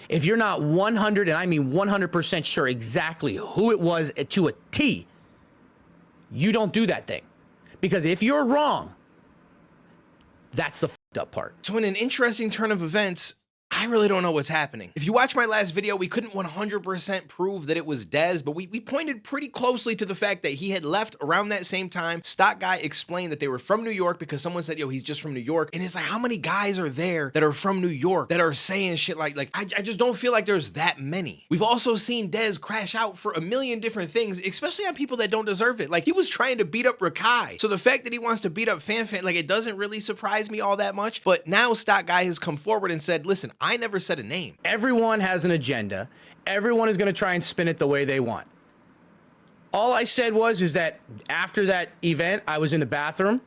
If you're not 100, and I mean 100% sure exactly who it was to a T, you don't do that thing. Because if you're wrong, that's the fucked up part. So in an interesting turn of events, I really don't know what's happening. If you watch my last video, we couldn't 100% prove that it was Dez, but we pointed pretty closely to the fact that he had left around that same time. StockGuy explained that they were from New York because someone said, yo, he's just from New York. And it's like, how many guys are there that are from New York that are saying shit like I just don't feel like there's that many. We've also seen Dez crash out for a million different things, especially on people that don't deserve it. Like, he was trying to beat up Rakai. So the fact that he wants to beat up FanFan, like, it doesn't really surprise me all that much. But now StockGuy has come forward and said, listen, I never said a name. Everyone has an agenda. Everyone is going to try and spin it the way they want. All I said is that after that event, I was in the bathroom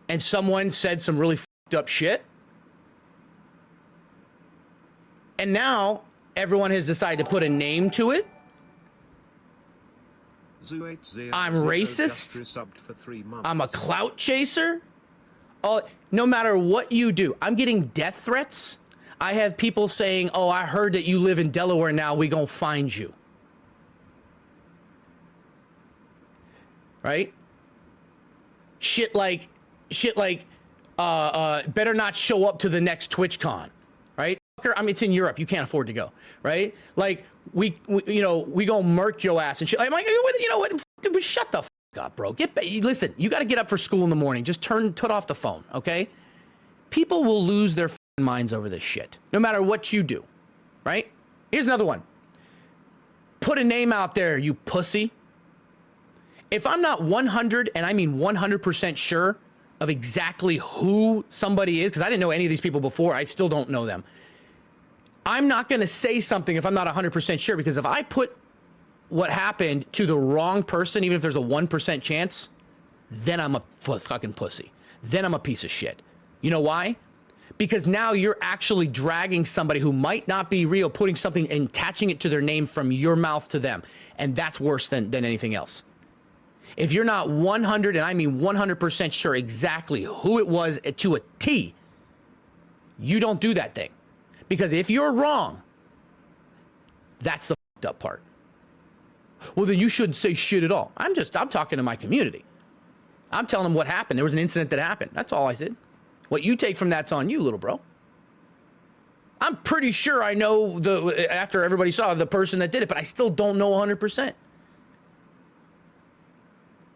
and someone said some really fucked up shit. And now everyone has decided to put a name to it. I'm racist. I'm a clout chaser. No matter what you do, I'm getting death threats. I have people saying, oh, I heard that you live in Delaware now, we gonna find you. Right? Shit like, better not show up to the next TwitchCon, right? I mean, it's in Europe, you can't afford to go, right? Like, we gonna murk your ass and shit. I'm like, you know what, shut the up, bro. Listen, you got to get up for school in the morning. Just turn off the phone, okay? People will lose their minds over this shit, no matter what you do, right? Here's another one. Put a name out there, you pussy. If I'm not 100, and I mean 100% sure of exactly who somebody is, because I didn't know any of these people before, I still don't know them. I'm not going to say something if I'm not 100% sure, because if I put what happened to the wrong person, even if there's a 1% chance, then I'm a fucking pussy. Then I'm a piece of shit. You know why? Because now you're actually dragging somebody who might not be real, putting something and attaching it to their name from your mouth to them. And that's worse than anything else. If you're not 100, and I mean 100% sure exactly who it was to a T, you don't do that thing. Because if you're wrong, that's the fucked up part. Well, then you shouldn't say shit at all. I'm talking to my community. I'm telling them what happened. There was an incident that happened. That's all I said. What you take from that's on you, little bro. I'm pretty sure I know after everybody saw the person that did it, but I still don't know 100%.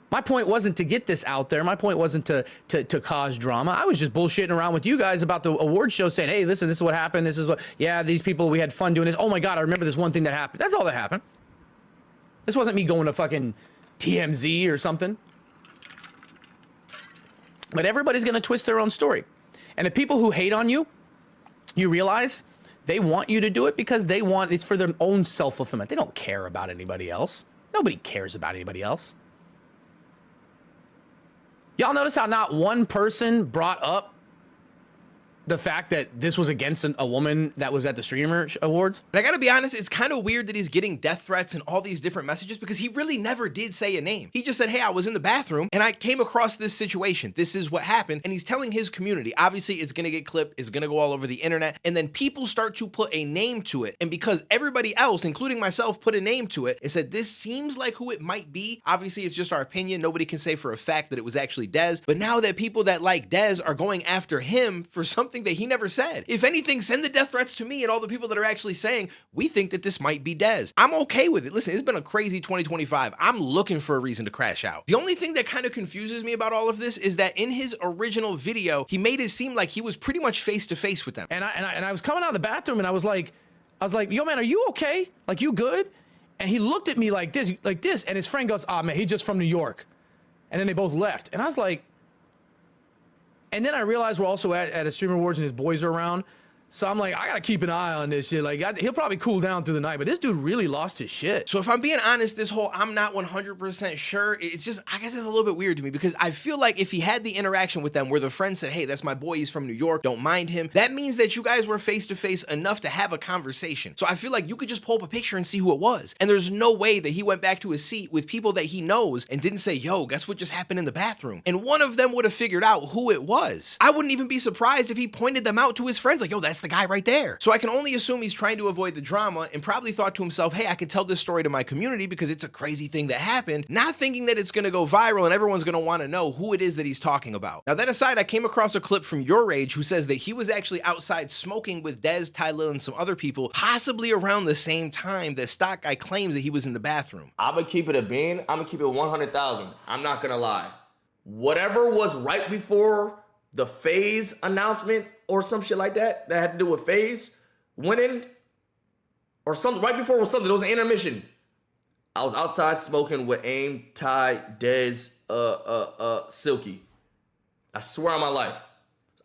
My point wasn't to get this out there. My point wasn't to cause drama. I was just bullshitting around with you guys about the award show saying, hey, listen, this is what happened. This is what, yeah, these people, we had fun doing this. Oh my God, I remember this one thing that happened. That's all that happened. This wasn't me going to fucking TMZ or something. But everybody's going to twist their own story. And the people who hate on you, you realize they want you to do it because it's for their own self-fulfillment. They don't care about anybody else. Nobody cares about anybody else. Y'all notice how not one person brought up the fact that this was against a woman that was at the Streamer Awards? But I gotta be honest, it's kind of weird that he's getting death threats and all these different messages because he really never did say a name. He just said, hey, I was in the bathroom and I came across this situation. This is what happened. And he's telling his community. Obviously, it's gonna get clipped. It's gonna go all over the internet. And then people start to put a name to it. And because everybody else, including myself, put a name to it, it said, this seems like who it might be. Obviously, it's just our opinion. Nobody can say for a fact that it was actually Dez. But now that people that like Dez are going after him for something that he never said. If anything, send the death threats to me and all the people that are actually saying, we think that this might be Dez. I'm okay with it. Listen, it's been a crazy 2025. I'm looking for a reason to crash out. The only thing that kind of confuses me about all of this is that in his original video, he made it seem like he was pretty much face to face with them. And I was coming out of the bathroom and I was like, yo, man, are you okay? Like, you good? And he looked at me like this, and his friend goes, oh man, he's just from New York. And then they both left. And I was like, and then I realized we're also at a Streamer Awards and his boys are around. So I'm like, I gotta keep an eye on this shit. Like, he'll probably cool down through the night, but this dude really lost his shit. So if I'm being honest, this whole I'm not 100% sure, it's just, I guess it's a little bit weird to me because I feel like if he had the interaction with them where the friend said, hey, that's my boy, he's from New York, don't mind him, that means that you guys were face to face enough to have a conversation. So I feel like you could just pull up a picture and see who it was. And there's no way that he went back to his seat with people that he knows and didn't say, yo, guess what just happened in the bathroom? And one of them would have figured out who it was. I wouldn't even be surprised if he pointed them out to his friends like, yo, that's that's the guy right there. So I can only assume he's trying to avoid the drama and probably thought to himself, hey, I can tell this story to my community because it's a crazy thing that happened, not thinking that it's gonna go viral and everyone's gonna wanna know who it is that he's talking about. Now that aside, I came across a clip from YourRAGE who says that he was actually outside smoking with Dez, Tylil, and some other people, possibly around the same time that StockGuy claims that he was in the bathroom. I'm gonna keep it a bean. I'm gonna keep it 100,000. I'm not gonna lie. Whatever was right before the FaZe announcement or some shit like that had to do with FaZe winning or something, right before it was something, there was an intermission. I was outside smoking with AIM, Ty, Dez, Silky. I swear on my life.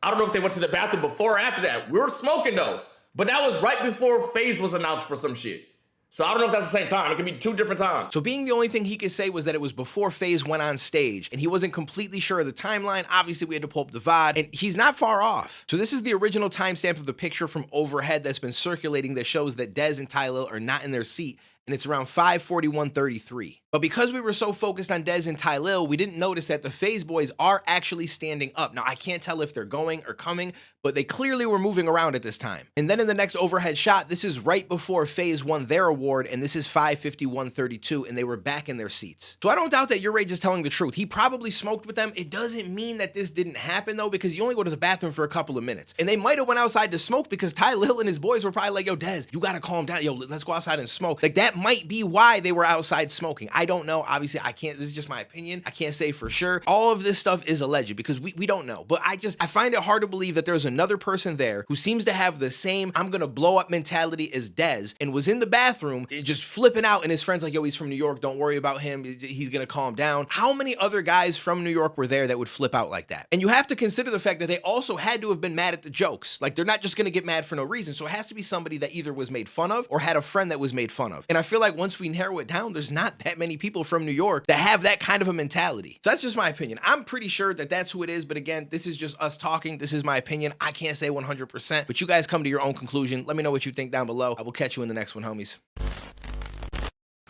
I don't know if they went to the bathroom before or after that. We were smoking though. But that was right before FaZe was announced for some shit. So I don't know if that's the same time. It could be two different times. So being the only thing he could say was that it was before FaZe went on stage, and he wasn't completely sure of the timeline. Obviously, we had to pull up the VOD, and he's not far off. So this is the original timestamp of the picture from overhead that's been circulating that shows that Dez and Tylil are not in their seat, and it's around 5:41:33. But because we were so focused on Dez and Tylil, we didn't notice that the FaZe boys are actually standing up. Now, I can't tell if they're going or coming, but they clearly were moving around at this time. And then in the next overhead shot, this is right before FaZe won their award, and this is 5:51:32, and they were back in their seats. So I don't doubt that YourRAGE is telling the truth. He probably smoked with them. It doesn't mean that this didn't happen, though, because you only go to the bathroom for a couple of minutes. And they might have went outside to smoke because Tylil and his boys were probably like, yo, Dez, you gotta calm down. Yo, let's go outside and smoke. Like, that might be why they were outside smoking. I don't know. Obviously, I can't, this is just my opinion. I can't say for sure. All of this stuff is alleged because we don't know. But I find it hard to believe that there's another person there who seems to have the same I'm gonna blow up mentality as Dez and was in the bathroom just flipping out, and his friend's like, yo, he's from New York, don't worry about him, he's gonna calm down. How many other guys from New York were there that would flip out like that? And you have to consider the fact that they also had to have been mad at the jokes. Like, they're not just gonna get mad for no reason. So it has to be somebody that either was made fun of or had a friend that was made fun of. And I feel like once we narrow it down, there's not that many people from New York that have that kind of a mentality. So that's just my opinion. I'm pretty sure that that's who it is, but again, this is just us talking. This is my opinion. I can't say 100%, but you guys come to your own conclusion. Let me know what you think down below. I will catch you in the next one, homies.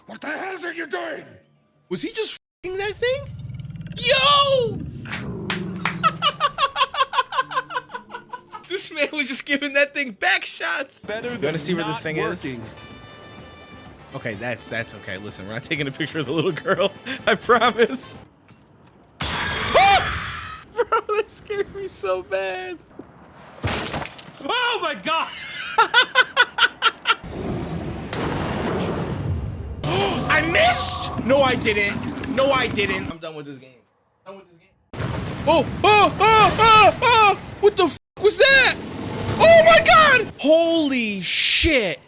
What the hell are you doing? Was he just f***ing that thing? Yo! This man was just giving that thing back shots. Better You wanna see where this not thing is? Okay, that's okay. Listen, we're not taking a picture of the little girl. I promise. Ah! Bro, that scared me so bad. Oh my God! I missed! No, I didn't. No, I didn't. I'm done with this game. Done with this game. Oh! What the f was that? Oh my God! Holy shit!